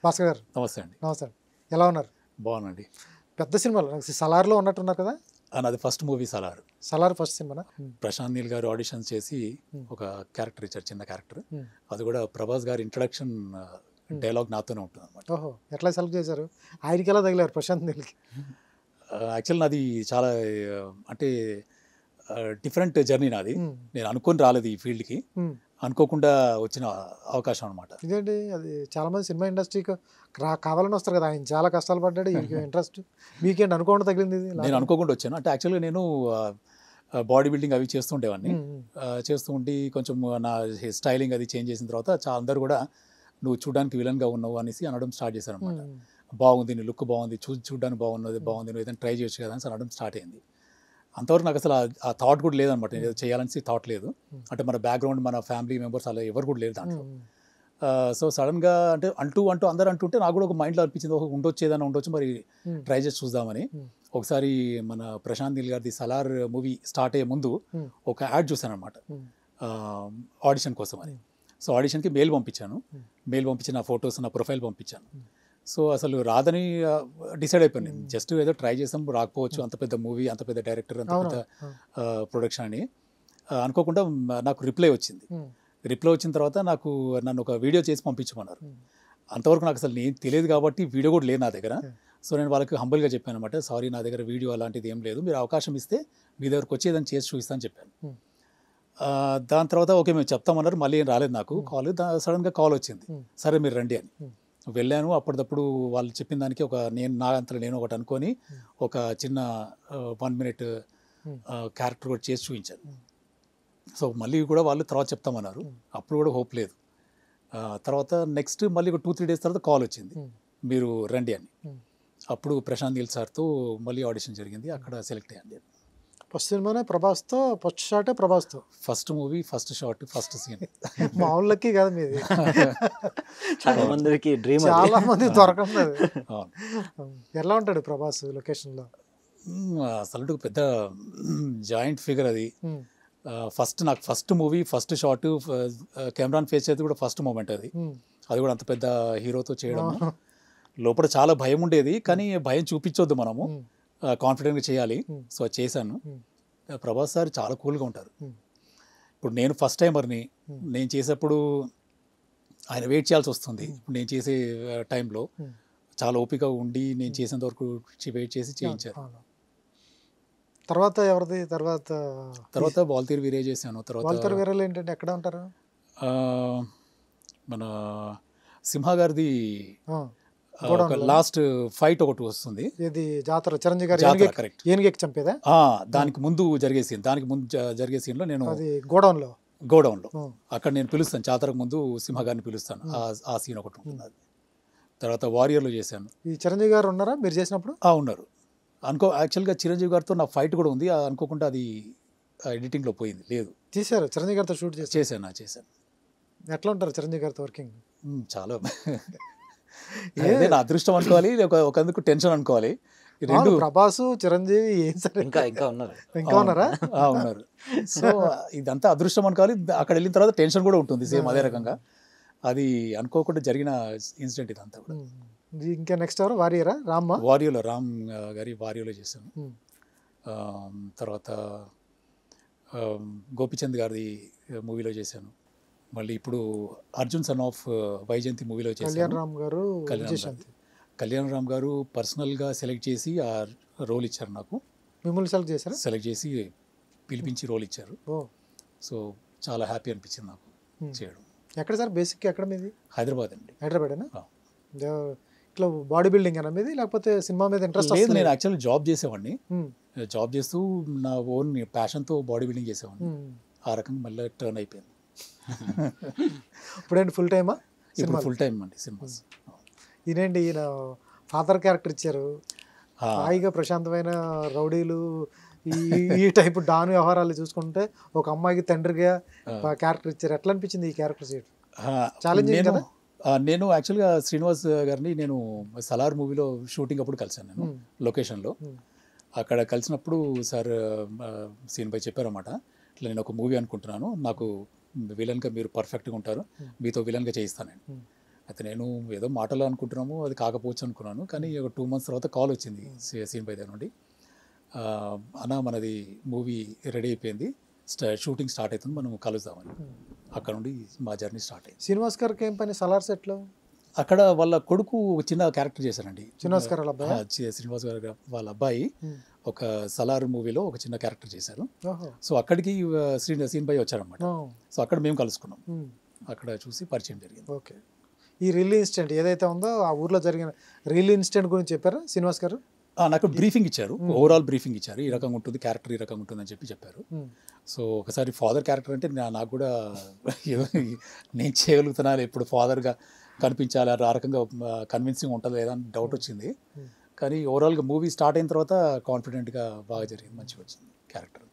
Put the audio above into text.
భాస్కర్ గారు నమస్తే అండి. నమస్తే. ఎలా ఉన్నారు? బాగున్నానండి. పెద్ద సినిమాలు సలార్లో ఉన్నట్టున్నారు కదా? నాది first movie Salaar. Salaar first సినిమానా? ప్రశాంత్ నీల్ గారు ఆడిషన్స్ చేసి ఒక క్యారెక్టర్ ఇచ్చారు, చిన్న క్యారెక్టర్. అది కూడా ప్రభాస్ గారి ఇంట్రడక్షన్ డైలాగ్ నాతోనే ఉంటుంది అనమాట. ఓహో, ఎట్లా సెలెక్ట్ చేశారు? ఆయనకి ఎలా తగిలారు ప్రశాంత్ నీల్కి? యాక్చువల్ నాది చాలా అంటే డిఫరెంట్ జర్నీ నాది. నేను అనుకొని రాలేదు ఈ ఫీల్డ్కి, అనుకోకుండా వచ్చిన అవకాశం అనమాట. ఇదేంటి, అది చాలా మంది సినిమా ఇండస్ట్రీకి కావాలని వస్తారు కదా, ఆయన చాలా కష్టాలు పడ్డాడు, ఇంట్రెస్ట్ మీకేంటి అనుకోకుండా తగిలింది ఇది? నేను అనుకోకుండా వచ్చాను. అంటే యాక్చువల్గా నేను బాడీ బిల్డింగ్ అవి చేస్తుండేవాడిని. చేస్తూ ఉండి కొంచెం నా స్టైలింగ్ అది చేంజ్ చేసిన తర్వాత అందరూ కూడా నువ్వు చూడడానికి విలన్గా ఉన్నావు అనేసి అనడం స్టార్ట్ చేశారు అనమాట. బాగుంది, నీ లుక్ బాగుంది, చూడడానికి బాగున్నది, బాగుంది, నువ్వు ఏదైనా ట్రై చేయొచ్చు కదా అని అనడం స్టార్ట్ అయింది. అంతవరకు నాకు అసలు ఆ థాట్ కూడా లేదనమాట. నేను ఏదో చేయాలని థాట్ లేదు. అంటే మన బ్యాక్గ్రౌండ్, మన ఫ్యామిలీ మెంబర్స్ అలా ఎవరు కూడా లేరు దాంట్లో. సో సడన్గా అంటే అంటూ అందరూ అంటుంటే నాకు కూడా ఒక మైండ్లో అనిపించింది, ఉండొచ్చు, ఏదైనా ఉండొచ్చు, మరి ట్రై చేసి చూద్దామని. ఒకసారి మన ప్రశాంత్ నీల్ గారిది సలార్ మూవీ స్టార్ట్ అయ్యే ముందు ఒక యాడ్ చూశాను అనమాట, ఆడిషన్ కోసం అని. సో ఆడిషన్కి మెయిల్ పంపించాను. మెయిల్ పంపించి నా ఫొటోస్, నా ప్రొఫైల్ పంపించాను. సో అసలు రాదని డిసైడ్ అయిపోయింది. జస్ట్ ఏదో ట్రై చేసాం, రాకపోవచ్చు, అంత పెద్ద మూవీ, అంత పెద్ద డైరెక్టర్, అంత పెద్ద ప్రొడక్షన్ అని. అనుకోకుండా నాకు రిప్లై వచ్చింది. రిప్లై వచ్చిన తర్వాత నన్ను ఒక వీడియో చేసి పంపించమన్నారు. అంతవరకు నాకు అసలు నేను తెలియదు కాబట్టి వీడియో కూడా లేదు నా దగ్గర. సో నేను వాళ్ళకి హంబల్గా చెప్పాను అనమాట, సారీ నా దగ్గర వీడియో అలాంటిది ఏం లేదు, మీరు అవకాశం ఇస్తే మీ దగ్గరకు వచ్చి ఏదైనా చేసి చూపిస్తాను చెప్పాను. దాని తర్వాత ఓకే మేము చెప్తామన్నారు. మళ్ళీ ఏం రాలేదు నాకు కాల్. సడన్గా కాల్ వచ్చింది, సరే మీరు రండి అని. వెళ్ళాను. అప్పటిదప్పుడు వాళ్ళు చెప్పిన దానికి నా అంతలో నేను ఒకటి అనుకొని ఒక చిన్న 1 minute క్యారెక్టర్ కూడా చేసి చూపించాను. సో మళ్ళీ కూడా వాళ్ళు తర్వాత చెప్తామన్నారు. అప్పుడు కూడా హోప్ లేదు. తర్వాత నెక్స్ట్ మళ్ళీ ఒక 2-3 days తర్వాత కాల్ వచ్చింది, మీరు రండి అని. అప్పుడు ప్రశాంత్ నీల్ సార్తో మళ్ళీ ఆడిషన్ జరిగింది. అక్కడ సెలెక్ట్ అయ్యాను. ఫస్ట్ సినిమానే ప్రభాస్తో, first షాటే ప్రభాస్తో, first movie, first shot, first scene. మామూలుకి కాదు మీది, చాలా మందికి డ్రీమ్, చాలా మంది దొరకదు. ఎలా ఉంటాడు ప్రభాస్ లొకేషన్లో? అసలు పెద్ద జాయింట్ ఫిగర్ అది. నాకు first movie, first shot, Cameron face చేసి కూడా ఫస్ట్ మూమెంట్ అది కూడా అంత పెద్ద హీరోతో చేయడం. లోపల చాలా భయం ఉండేది, కానీ భయం చూపించొద్దు, మనము కాన్ఫిడెంట్గా చేయాలి. సో అది చేశాను. ప్రభాస్ సార్ చాలా కూల్గా ఉంటారు. ఇప్పుడు నేను ఫస్ట్ టైమర్ని, నేను చేసేప్పుడు ఆయన వెయిట్ చేయాల్సి వస్తుంది. ఇప్పుడు నేను చేసే టైంలో చాలా ఓపిక ఉండి నేను చేసేంత వరకు వెయిట్ చేసి చేయించారు. తర్వాత ఎవరిది? తర్వాత వాల్తీర్ వీరే చేశాను. వాల్తీర్ వీరేలు ఏంటంటే ఎక్కడ ఉంటారు? మన సింహ గారిది లాస్ట్ ఫైట్ ఒకటి వస్తుంది. ఇది జాతర, చిరంజీవి గారు కరెక్ట్ ఏనుగెక్కి చంపేదా? దానికి ముందు జరిగే సీన్లో నేను గోడౌన్లో అక్కడ నేను పిలుస్తాను, జాతరకు ముందు సింహ గారిని పిలుస్తాను. ఆ సీన్ ఒకటి ఉంటుంది. తర్వాత వారియర్లో చేశాను. ఈ చిరంజీవి గారు ఉన్నారా మీరు చేసినప్పుడు? ఉన్నారు. యాక్చువల్గా చిరంజీవి గారితో నా ఫైట్ కూడా ఉంది. అనుకోకుండా అది ఎడిటింగ్లో పోయింది. లేదు, చేశారు చిరంజీవి గారితో షూట్ చేశాను. ఎట్లా ఉంటారు చిరంజీవి గారితో వర్కింగ్? చాలా అదే నా అదృష్టం అనుకోవాలి, ఒకందుకు టెన్షన్ అనుకోవాలి. రెండు ప్రభాస్, చిరంజీవి ఇంకా ఉన్నారా? ఉన్నారు. సో ఇదంతా అదృష్టం అనుకోవాలి. అక్కడ వెళ్ళిన తర్వాత టెన్షన్ కూడా ఉంటుంది సేమ్ అదే రకంగా. అది అనుకోకుండా జరిగిన ఇన్సిడెంట్ ఇదంతా కూడా. ఇంకా నెక్స్ట్ ఎవరు? వారియరా? రామ్ గారి వారియోలో చేశాను. తర్వాత గోపిచంద్ గారి మూవీలో చేశాను. మళ్ళీ ఇప్పుడు అర్జున్ సన్ ఆఫ్ వైజయంతి మూవీలో చేశాను. కళ్యాణ్ రామ్ గారు పర్సనల్గా సెలెక్ట్ చేసి ఆ రోల్ ఇచ్చారు నాకు. మిమ్మల్ని సెలెక్ట్ చేసి పిలిపించి రోల్ ఇచ్చారు. సో చాలా హ్యాపీ అనిపించింది నాకు చేయడం. ఎక్కడ సార్ బేసిక్? ఎక్కడ మీది? హైదరాబాద్ అండి. హైదరాబాదేనా? ఇట్లా బాడీ బిల్డింగ్ అన్న మీది, లేకపోతే సినిమా మీద ఇంట్రెస్ట్? లేదు, నేను యాక్చువల్లీ జాబ్ చేసేవాడిని. జాబ్ చేస్తూ నా ఓన్ ప్యాషన్తో బాడీ బిల్డింగ్ చేసేవాడిని. ఆ రకంగా మళ్ళీ టర్న్ అయిపోయింది. ఇప్పుడేంటి ఫుల్ టైమా? ఇప్పుడు ఫుల్ టైం అండి సినిమాస్. ఈయనండి, ఈయన ఫాదర్ క్యారెక్టర్ ఇచ్చారు, హాయిగా ప్రశాంతమైన రౌడీలు ఈ టైపు డాన్ వ్యవహారాలు చూసుకుంటే ఒక అమ్మాయికి తండ్రిగా క్యారెక్టర్ ఇచ్చారు. ఎట్లా అనిపించింది ఈ క్యారెక్టర్ చేయడం? ఛాలెంజింగ్ కదా? నేను యాక్చువల్గా శ్రీనివాస్ గారిని నేను సలార్ మూవీలో షూటింగ్ అప్పుడు కలిశాను. నేను లొకేషన్లో అక్కడ కలిసినప్పుడు సార్ సీన్ పై చెప్పారన్నమాట, ఇట్లా నేను ఒక మూవీ అనుకుంటున్నాను, నాకు విలన్గా మీరు పర్ఫెక్ట్గా ఉంటారు, మీతో విలన్గా చేయిస్తాను. అయితే నేను ఏదో మాటలు అనుకుంటున్నాము, అది కాకపోవచ్చు అనుకున్నాను. కానీ ఒక 2 months తర్వాత కాల్ వచ్చింది సీన్ బై దగ్గర నుండి. అన్న మనది మూవీ రెడీ అయిపోయింది, షూటింగ్ స్టార్ట్ అవుతుంది, మనం కలుద్దామని. అక్కడ నుండి మా జర్నీ స్టార్ట్ అయింది. శ్రీనివాస్ గారికి ఏం పని సలార్ సెట్లో? అక్కడ వాళ్ళ కొడుకు ఒక చిన్న క్యారెక్టర్ చేశారండి. శ్రీనివాస్ గారు వాళ్ళ అబ్బాయా? శ్రీనివాస్ గారు వాళ్ళ అబ్బాయి ఒక సలార్ మూవీలో ఒక చిన్న క్యారెక్టర్ చేశారు. ఓహో. సో అక్కడికి సీన్ బై వచ్చారనమాట. ఓ. సో అక్కడ మేము కలుసుకున్నాం, ఉమ్. అక్కడ చూసి పరిచయం జరిగింది. ఓకే. ఈ రిల్ ఇన్సిడెంట్ ఏదైతే ఉందో ఆ ఊర్లో జరిగిన రిల్ ఇన్సిడెంట్ గురించి చెప్పారా శ్రీనివాస్ గారు? నాకు బ్రీఫింగ్ ఇచ్చారు, ఓవరాల్ బ్రీఫింగ్ ఇచ్చారు. ఈ రకంగా ఉంటుంది క్యారెక్టర్, ఈ రకంగా ఉంటుంది అని చెప్పారు. సో ఒకసారి ఫాదర్ క్యారెక్టర్ అంటే నాకు కూడా ఏదో నేను చేయగలుగుతున్నా, ఇప్పుడు ఫాదర్గా కనిపించాలి, ఆ రకంగా కన్విన్సింగ్ ఉంటుంది లేదా అని డౌట్ వచ్చింది. కానీ ఓవరాల్గా మూవీ స్టార్ట్ అయిన తర్వాత కాన్ఫిడెంట్గా బాగా జరిగింది, మంచిగా వచ్చింది క్యారెక్టర్.